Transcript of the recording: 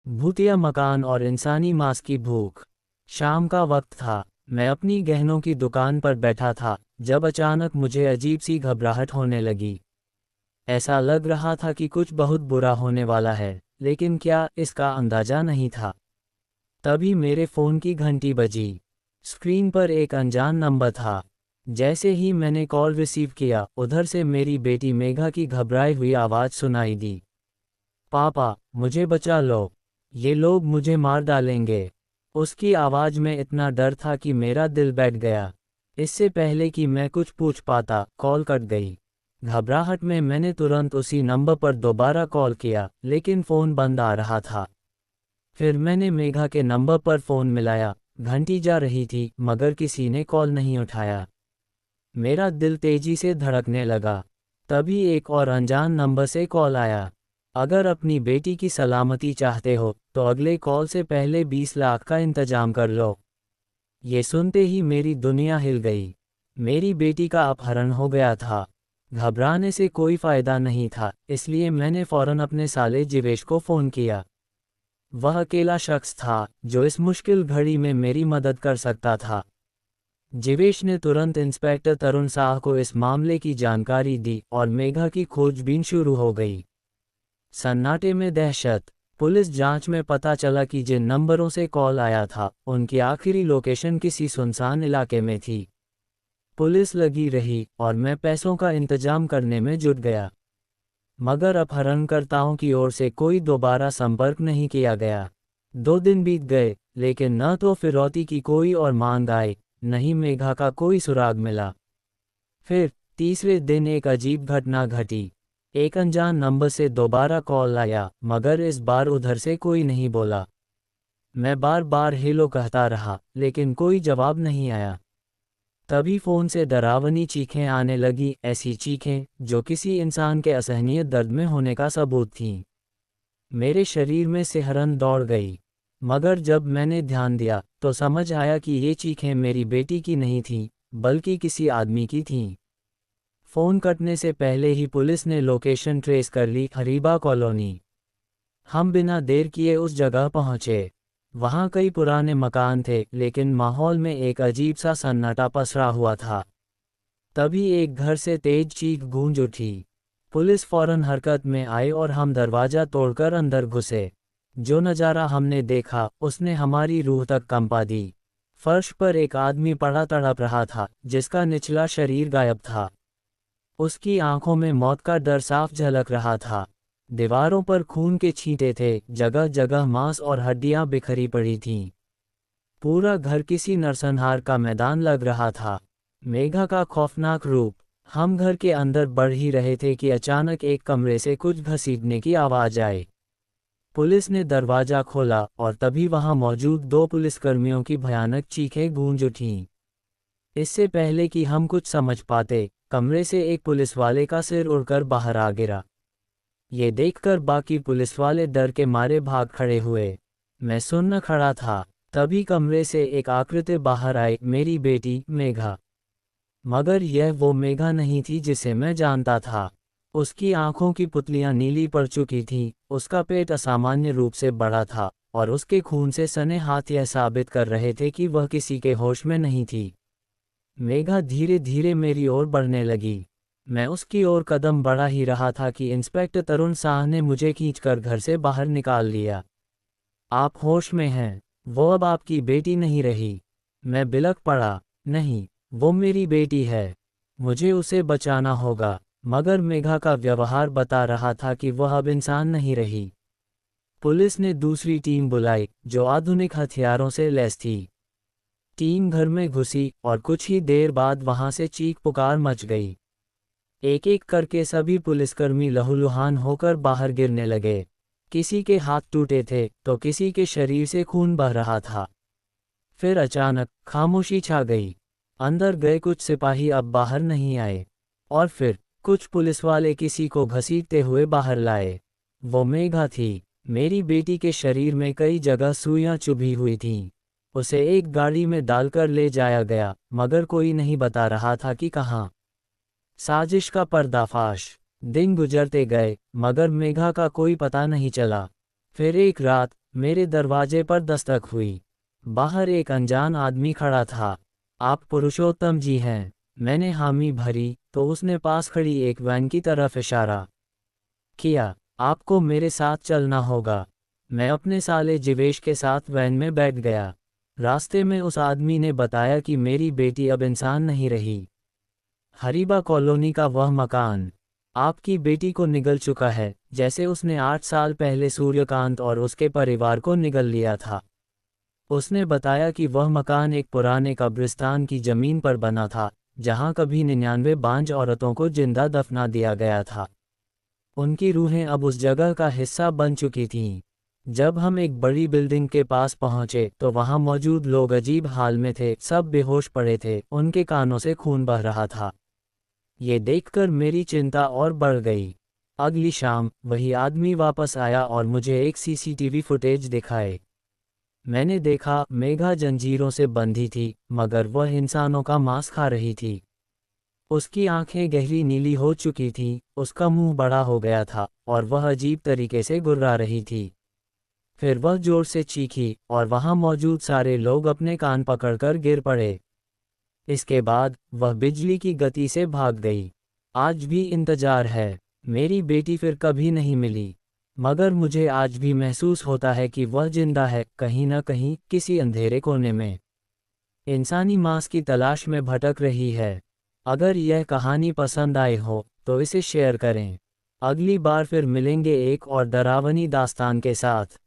भूतिया मकान और इंसानी मांस की भूख। शाम का वक्त था। मैं अपनी गहनों की दुकान पर बैठा था जब अचानक मुझे अजीब सी घबराहट होने लगी। ऐसा लग रहा था कि कुछ बहुत बुरा होने वाला है, लेकिन क्या, इसका अंदाजा नहीं था। तभी मेरे फ़ोन की घंटी बजी। स्क्रीन पर एक अनजान नंबर था। जैसे ही मैंने कॉल रिसीव किया, उधर से मेरी बेटी मेघा की घबराई हुई आवाज़ सुनाई दी। पापा, मुझे बचा लो। ये लोग मुझे मार डालेंगे। उसकी आवाज़ में इतना डर था कि मेरा दिल बैठ गया। इससे पहले कि मैं कुछ पूछ पाता, कॉल कट गई। घबराहट में मैंने तुरंत उसी नंबर पर दोबारा कॉल किया, लेकिन फ़ोन बंद आ रहा था। फिर मैंने मेघा के नंबर पर फ़ोन मिलाया। घंटी जा रही थी, मगर किसी ने कॉल नहीं उठाया। मेरा दिल तेजी से धड़कने लगा। तभी एक और अनजान नंबर से कॉल आया। अगर अपनी बेटी की सलामती चाहते हो तो अगले कॉल से पहले 20 लाख का इंतजाम कर लो। ये सुनते ही मेरी दुनिया हिल गई। मेरी बेटी का अपहरण हो गया था। घबराने से कोई फायदा नहीं था, इसलिए मैंने फौरन अपने साले जीवेश को फ़ोन किया। वह अकेला शख्स था जो इस मुश्किल घड़ी में मेरी मदद कर सकता था। जीवेश ने तुरंत इंस्पेक्टर तरुण साह को इस मामले की जानकारी दी और मेघा की खोजबीन शुरू हो गई। सन्नाटे में दहशत। पुलिस जांच में पता चला कि जिन नंबरों से कॉल आया था, उनकी आखिरी लोकेशन किसी सुनसान इलाके में थी। पुलिस लगी रही और मैं पैसों का इंतजाम करने में जुट गया। मगर अपहरणकर्ताओं की ओर से कोई दोबारा संपर्क नहीं किया गया। 2 दिन बीत गए, लेकिन न तो फिरौती की कोई और मांग आई, न ही मेघा का कोई सुराग मिला। फिर तीसरे दिन एक अजीब घटना घटी। एक अनजान नंबर से दोबारा कॉल आया, मगर इस बार उधर से कोई नहीं बोला। मैं बार बार हेलो कहता रहा, लेकिन कोई जवाब नहीं आया। तभी फ़ोन से डरावनी चीखें आने लगी, ऐसी चीखें जो किसी इंसान के असहनीय दर्द में होने का सबूत थीं। मेरे शरीर में सिहरन दौड़ गई। मगर जब मैंने ध्यान दिया तो समझ आया कि ये चीखें मेरी बेटी की नहीं थीं, बल्कि किसी आदमी की थीं। फ़ोन कटने से पहले ही पुलिस ने लोकेशन ट्रेस कर ली, हरीबा कॉलोनी। हम बिना देर किए उस जगह पहुंचे। वहां कई पुराने मकान थे, लेकिन माहौल में एक अजीब सा सन्नाटा पसरा हुआ था। तभी एक घर से तेज चीख गूंज उठी। पुलिस फौरन हरकत में आई और हम दरवाज़ा तोड़कर अंदर घुसे। जो नज़ारा हमने देखा, उसने हमारी रूह तक कंपा दी। फर्श पर एक आदमी पड़ा तड़प रहा था, जिसका निचला शरीर गायब था। उसकी आंखों में मौत का डर साफ झलक रहा था। दीवारों पर खून के छींटे थे, जगह जगह मांस और हड्डियां बिखरी पड़ी थीं। पूरा घर किसी नरसंहार का मैदान लग रहा था। मेघा का खौफनाक रूप। हम घर के अंदर बढ़ ही रहे थे कि अचानक एक कमरे से कुछ घसीटने की आवाज़ आई। पुलिस ने दरवाज़ा खोला और तभी वहां मौजूद 2 पुलिसकर्मियों की भयानक चीखें गूंज उठीं। इससे पहले कि हम कुछ समझ पाते, कमरे से एक पुलिसवाले का सिर उड़कर बाहर आ गिरा। ये देखकर बाकी पुलिसवाले डर के मारे भाग खड़े हुए। मैं सुन्न खड़ा था। तभी कमरे से एक आकृति बाहर आई, मेरी बेटी मेघा। मगर यह वो मेघा नहीं थी जिसे मैं जानता था। उसकी आंखों की पुतलियां नीली पड़ चुकी थीं, उसका पेट असामान्य रूप से बड़ा था, और उसके खून से सने हाथ यह साबित कर रहे थे कि वह किसी के होश में नहीं थी। मेघा धीरे धीरे मेरी ओर बढ़ने लगी। मैं उसकी ओर कदम बढ़ा ही रहा था कि इंस्पेक्टर तरुण साह ने मुझे खींचकर घर से बाहर निकाल लिया। आप होश में हैं? वो अब आपकी बेटी नहीं रही। मैं बिलख पड़ा। नहीं, वो मेरी बेटी है। मुझे उसे बचाना होगा। मगर मेघा का व्यवहार बता रहा था कि वह अब इंसान नहीं रही। पुलिस ने दूसरी टीम बुलाई, जो आधुनिक हथियारों से लैस थी। टीम घर में घुसी और कुछ ही देर बाद वहां से चीख पुकार मच गई। एक एक करके सभी पुलिसकर्मी लहूलुहान होकर बाहर गिरने लगे। किसी के हाथ टूटे थे तो किसी के शरीर से खून बह रहा था। फिर अचानक खामोशी छा गई। अंदर गए कुछ सिपाही अब बाहर नहीं आए। और फिर कुछ पुलिसवाले किसी को घसीटते हुए बाहर लाए। वो मेघा थी। मेरी बेटी के शरीर में कई जगह सुइयां चुभी हुई थीं। उसे एक गाड़ी में डालकर ले जाया गया, मगर कोई नहीं बता रहा था कि कहाँ। साजिश का पर्दाफाश। दिन गुजरते गए, मगर मेघा का कोई पता नहीं चला। फिर एक रात मेरे दरवाजे पर दस्तक हुई। बाहर एक अनजान आदमी खड़ा था। आप पुरुषोत्तम जी हैं? मैंने हामी भरी तो उसने पास खड़ी एक वैन की तरफ इशारा किया। आपको मेरे साथ चलना होगा। मैं अपने साले जिवेश के साथ वैन में बैठ गया। रास्ते में उस आदमी ने बताया कि मेरी बेटी अब इंसान नहीं रही। हरीबा कॉलोनी का वह मकान आपकी बेटी को निगल चुका है, जैसे उसने 8 साल पहले सूर्यकांत और उसके परिवार को निगल लिया था। उसने बताया कि वह मकान एक पुराने कब्रिस्तान की जमीन पर बना था, जहां कभी 99 बांझ औरतों को जिंदा दफना दिया गया था। उनकी रूहें अब उस जगह का हिस्सा बन चुकी थीं। जब हम एक बड़ी बिल्डिंग के पास पहुंचे तो वहां मौजूद लोग अजीब हाल में थे, सब बेहोश पड़े थे, उनके कानों से खून बह रहा था। ये देखकर मेरी चिंता और बढ़ गई। अगली शाम वही आदमी वापस आया और मुझे एक सीसीटीवी फुटेज दिखाए। मैंने देखा मेघा जंजीरों से बंधी थी, मगर वह इंसानों का मांस खा रही थी। उसकी आंखें गहरी नीली हो चुकी थीं, उसका मुंह बड़ा हो गया था और वह अजीब तरीके से गुर्रा रही थी। फिर वह जोर से चीखी और वहां मौजूद सारे लोग अपने कान पकड़कर गिर पड़े। इसके बाद वह बिजली की गति से भाग गई। आज भी इंतजार है। मेरी बेटी फिर कभी नहीं मिली, मगर मुझे आज भी महसूस होता है कि वह जिंदा है, कहीं न कहीं किसी अंधेरे कोने में, इंसानी मांस की तलाश में भटक रही है। अगर यह कहानी पसंद आए हो तो इसे शेयर करें। अगली बार फिर मिलेंगे एक और डरावनी दास्तान के साथ।